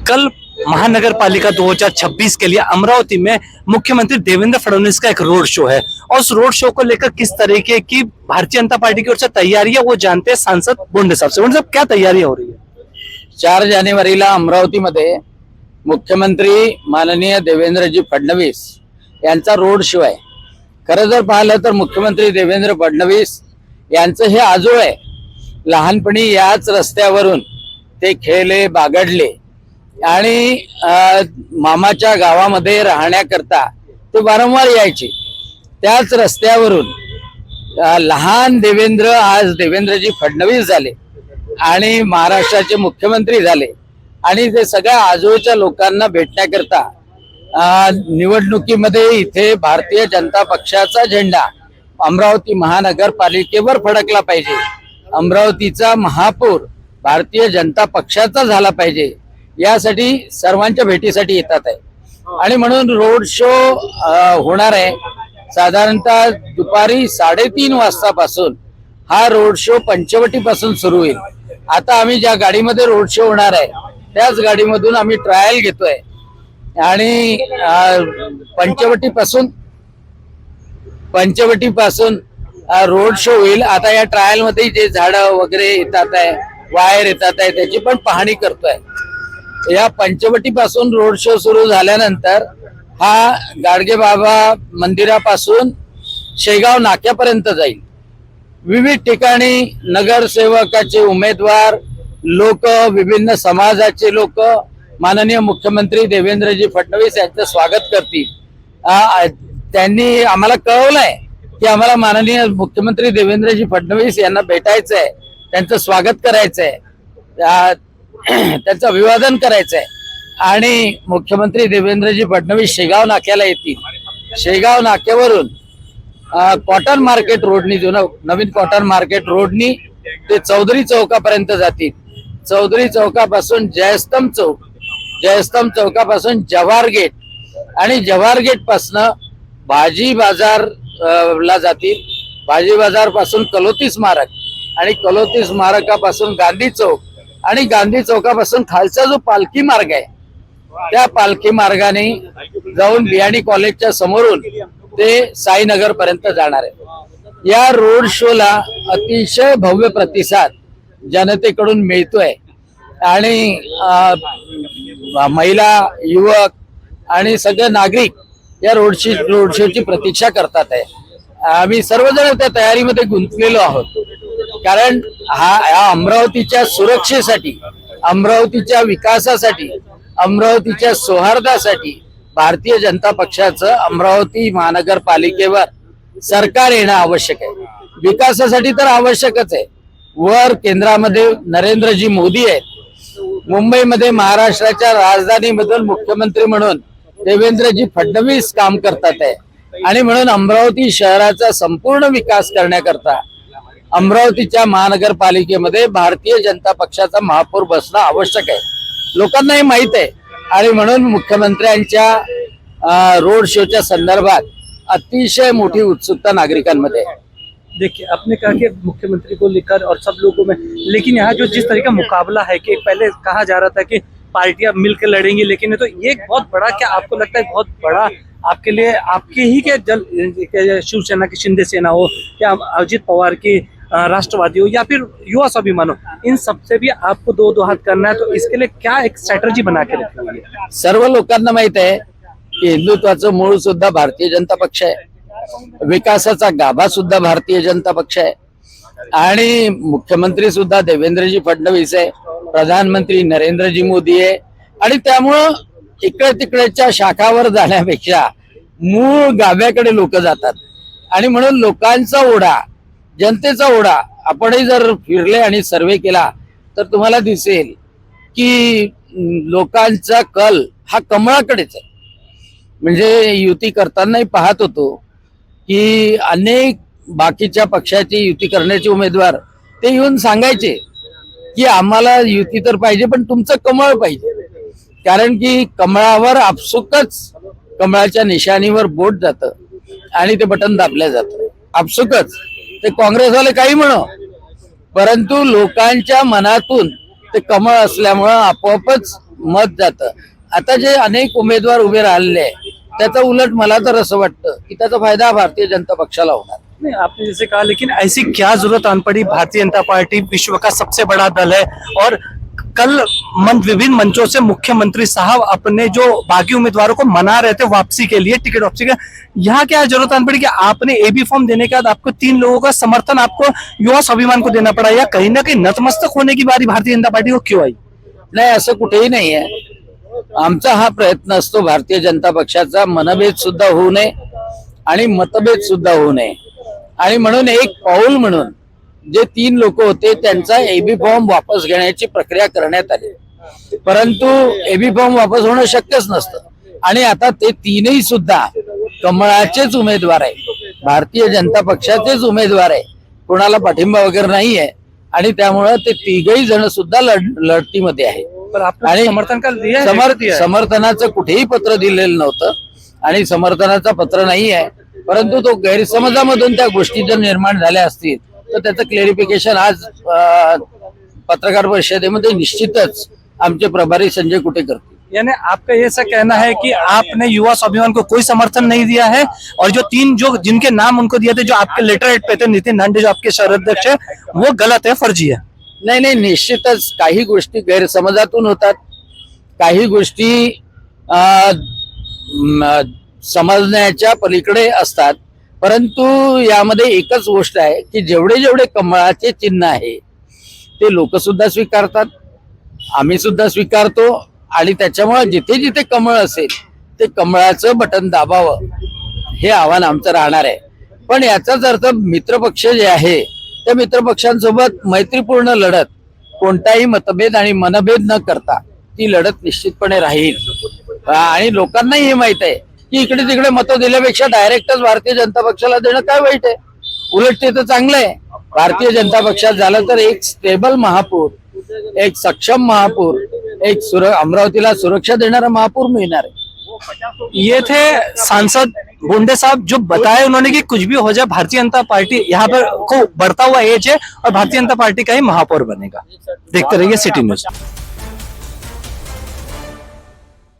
कल महानगर पालिका 2026 के लिए अमरावती में मुख्यमंत्री देवेंद्र फडणवीस का एक रोड शो है और उस रोड शो को लेकर किस तरीके की भारतीय जनता पार्टी की ओर से तैयारी है वो जानते हैं सांसद बोंडे साहब से। बोंडे साहब, क्या तैयारी हो रही है? 4 जानेवारीला अमरावतीमध्ये मुख्यमंत्री माननीय देवेंद्रजी फडणवीस यांचा रोड शो आहे। खरं जर पाहिलं तर मुख्यमंत्री देवेंद्र फडणवीस यांचं हे आजोळ आहे। लहानपणी याच रस्त्यावरून ते खेळले बागडले आणि मामाच्या गावामध्ये राहण्याकरता ते वारंवार यायचे। त्याच रस्त्यावरून लहान देवेंद्र आज देवेंद्रजी फडणवीस झाले आणि महाराष्ट्राचे मुख्यमंत्री झाले आणि ते सगळ्या आजूबाजूच्या लोकांना भेटण्याकरता निवडणुकीमध्ये इथे भारतीय जनता पक्षाचा झेंडा अमरावती महानगरपालिकेवर फडकला पाहिजे। अमरावतीचा महापौर भारतीय जनता पक्षाचा झाला पाहिजे यासाठी सर्वांच्या भेटीसाठी येतात आहे आणि म्हणून रोड शो होणार आहे। साधारणतः दुपारी 3:30 वाजतापासून हा रोड शो पंचवटी पासून सुरू होईल। आता आम्ही ज्या गाडीमध्ये रोड शो होणार आहे त्याच गाडीमधून आम्ही ट्रायल घेतोय आणि पंचवटी पासून रोड शो होईल। आता या ट्रायल मध्ये जे झाडं वगैरे येतात आहे, वायर येतात आहे, त्याची पण पाहणी करतोय। या पंचवटी पासून रोड शो सुरू झाल्यानंतर हा गाडगे बाबा मंदिरापासून शेगाव नाक्यापर्यंत जाईल। विविध ठिकाणी नगरसेवकाचे उमेदवार लोक, विभिन्न समाजाचे लोक माननीय मुख्यमंत्री देवेंद्रजी फडणवीस यांचं स्वागत करतील। त्यांनी आम्हाला कळवलंय की आम्हाला माननीय मुख्यमंत्री देवेंद्रजी फडणवीस यांना भेटायचंय, त्यांचं स्वागत करायचंय, त्यांचं अभिवादन करायचंय आणि मुख्यमंत्री देवेंद्रजी फडणवीस शेगाव नाक्याला येतील। शेगाव नाक्यावरून कॉटन मार्केट रोडनी नवीन कॉटन मार्केट रोडनी ते चौधरी चौकापर्यंत जातील। चौधरी चौकापासून जयस्तंभ चौक, जयस्तंभ चौकापासून जवाहर गेट आणि जवाहर गेट पासून भाजी बाजार ला जातील। भाजी बाजार पासून कलोती स्मारक आणि कलोती स्मारकापासून गांधी चौक आणि गांधी चौकापासून खालचा जो पालखी मार्ग आहे त्या पालखी मार्गाने जाऊन बियाणी कॉलेजच्या समोरून ते साईनगर पर्यंत जाणार आहे। या रोड शोला अतिशय भव्य प्रतिसाद जनतेकडून मिळतोय आणि महिला, युवक आणि सगळे नागरिक या रोड शोची प्रतीक्षा करतात आहे। आम्ही सर्वजण त्या तयारीमध्ये गुंतलेलो आहोत कारण हा अमरावतीच्या सुरक्षेसाठी, अमरावतीच्या विकासासाठी, अमरावतीच्या सौहार्दासाठी भारतीय जनता पक्षाचं अमरावती महानगरपालिकेवर सरकार येणं आवश्यक आहे। विकासासाठी तर आवश्यकच आहे। वर केंद्रामध्ये नरेंद्रजी मोदी आहेत, मुंबईमध्ये महाराष्ट्राच्या राजधानीमधून मुख्यमंत्री म्हणून देवेंद्रजी फडणवीस काम करतात आहे आणि म्हणून अमरावती शहराचा संपूर्ण विकास करण्याकरता अमरावतीच्या महानगरपालिकेमध्ये भारतीय जनता पक्षाचा महापौर बसणं आवश्यक आहे। लोकांना हे माहित आहे आणि म्हणून मुख्यमंत्र्यांच्या रोड शोच्या संदर्भात अतिशय मोठी उत्सुकता नागरिकांमध्ये आहे। देखिए, आपने कहा कि मुख्यमंत्री को लेकर और सब लोगों में, लेकिन यहाँ जो जिस तरह का मुकाबला है कि पहले कहा जा रहा था कि पार्टियां मिलकर लड़ेंगी, लेकिन तो ये बहुत बड़ा, क्या आपको लगता है बहुत बड़ा आपके लिए, आपके ही के शिवसेना की शिंदे सेना हो या अजित पवार की राष्ट्रवादी हो या फिर युवा स्वाभिमान हो, इन सबसे भी आपको दो हाथ करना है, तो इसके लिए क्या एक स्ट्रॅटर्जी बना के रखी है? सर्व लोकांना माहित आहे की हिंदुत्वाचं मूळ सुद्धा भारतीय जनता पक्ष आहे, विकासाचा गाभा सुद्धा भारतीय जनता पक्ष आहे आणि मुख्यमंत्री सुद्धा देवेंद्रजी फडणवीस आहे, प्रधानमंत्री नरेंद्रजी मोदी आहे आणि त्यामुळं इकडे तिकडेच्या शाखावर जाण्यापेक्षा मूळ गाभ्याकडे लोक जातात आणि म्हणून लोकांचा ओढा, जनतेचा ओढा, आपणही जर फिरले आणि सर्वे केला तर तुम्हाला दिसेल की लोकांचा कल हा कमळाकडेच आहे। म्हणजे युती करतानाही पाहत होतो की अनेक बाकीच्या पक्षाची युती करण्याचे उमेदवार ते येऊन सांगायचे की आम्हाला युती तर पाहिजे पण तुमचं कमळ पाहिजे, कारण की कमळावर आपसुकच कमळाच्या निशाणीवर बोट जातं आणि ते बटन दाबलं जातं आपसुकच। ते काँग्रेसवाले काही म्हणो, परंतु लोकांच्या मनातून ते कमळ असल्यामुळे आपोआपच मत जातं. आता जे अनेक उमेदवार उभे राहिलेले आहे त्याचा उलट मला तर असं वाटतं की त्याचा फायदा भारतीय जनता पक्षाला होणार. नहीं, आपने जैसे कहा, लेकिन ऐसी क्या जरूरत आन पड़ी? भारतीय जनता पार्टी विश्व का सबसे बड़ा दल है और कल विभिन्न मंचों से मुख्यमंत्री साहब अपने जो बागी उम्मीदवारों को मना रहे थे वापसी के लिए, टिकट वापसी के, यहाँ क्या जरूरत आन पड़ी कि आपने एबी फॉर्म देने के बाद आपको 3 लोगों का समर्थन आपको युवा स्वाभिमान को देना पड़ा, या कहीं ना कहीं नतमस्तक होने की बारी भारतीय जनता पार्टी को क्यों आई? नाही, असं कुठेही नाही आहे. आमचा हा प्रयत्न असतो भारतीय जनता पक्षाचा मनभेद सुद्धा होऊ नये आणि मतभेद सुद्धा होऊ नये, आणि म्हणून एक पाऊल म्हणून जे 3 लोक होते त्यांचा एबी फॉर्म वापस घेण्याची प्रक्रिया करण्यात आली. परंतु एबी फॉर्म वापस होणं शक्यच नसतं, आणि आता ते 3ही सुद्धा कमळाचेच उमेदवार आहे, भारतीय जनता पक्षाचेच उमेदवार आहे, कोणाला पाठिंबा वगैरे नाही आहे, आणि त्यामुळे ते 3घही जण सुद्धा लढतीमध्ये आहे. पर आपने आणि समर्थन का दिया है? समर्थनाचं कुठेही पत्र दिलेलं नव्हतं आणि समर्थनाचं पत्र नाही आहे. परंतु तो गैरसमजामधून त्या गोष्टी जर निर्माण झाल्या असतील तर त्याचं क्लेरिफिकेशन आज पत्रकार परिषदेमध्ये निश्चितच आमचे प्रभारी संजय कुटे करतील. यानी आपका ये ऐसा कहना है कि आपने युवा स्वाभिमान को कोई समर्थन नहीं दिया है, और जो 3 जो जिनके नाम उनको दिए थे, जो आपके लेटर हेड पे थे, नितिन नांडे जो आपके शहर अध्यक्ष है, वो गलत है, फर्जी है? नाही नाही, निश्चितच काही गोष्टी गैरसमजातून होतात, काही गोष्टी समजण्याच्या पलीकडे असतात. परंतु यामध्ये एकच गोष्ट आहे की जेवढे जेवढे कमळाचे चिन्ह आहे ते लोक सुद्धा स्वीकारतात, आम्ही सुद्धा स्वीकारतो, आणि त्याच्यामुळे जिथे जिथे कमळ असेल ते कमळाचं बटन दाबावं हे आव्हान आमचं राहणार आहे. पण याचाच अर्थ मित्रपक्ष जे आहे त्या मित्रपक्षांसोबत मैत्रीपूर्ण लढत, कोणताही मतभेद आणि मनभेद न करता ती लढत निश्चितपणे राहील. आणि लोकांनाही हे माहित आहे की इकडे तिकडे मतं दिल्यापेक्षा डायरेक्टच भारतीय जनता पक्षाला देणं काय वाईट आहे, उलट ते तर चांगलं आहे. भारतीय जनता पक्षात झालं तर एक स्टेबल महापौर, एक सक्षम महापौर, एक अमरावतीला सुरक्षा देणारा महापौर मिळणार आहे. ये थे सांसद बोंडे साहब, जो बताया उन्होंने कि कुछ भी हो जाए भारतीय जनता पार्टी यहाँ पर को बढ़ता हुआ एज है और भारतीय जनता पार्टी का ही महापौर बनेगा. देखते रहिए सिटी न्यूज.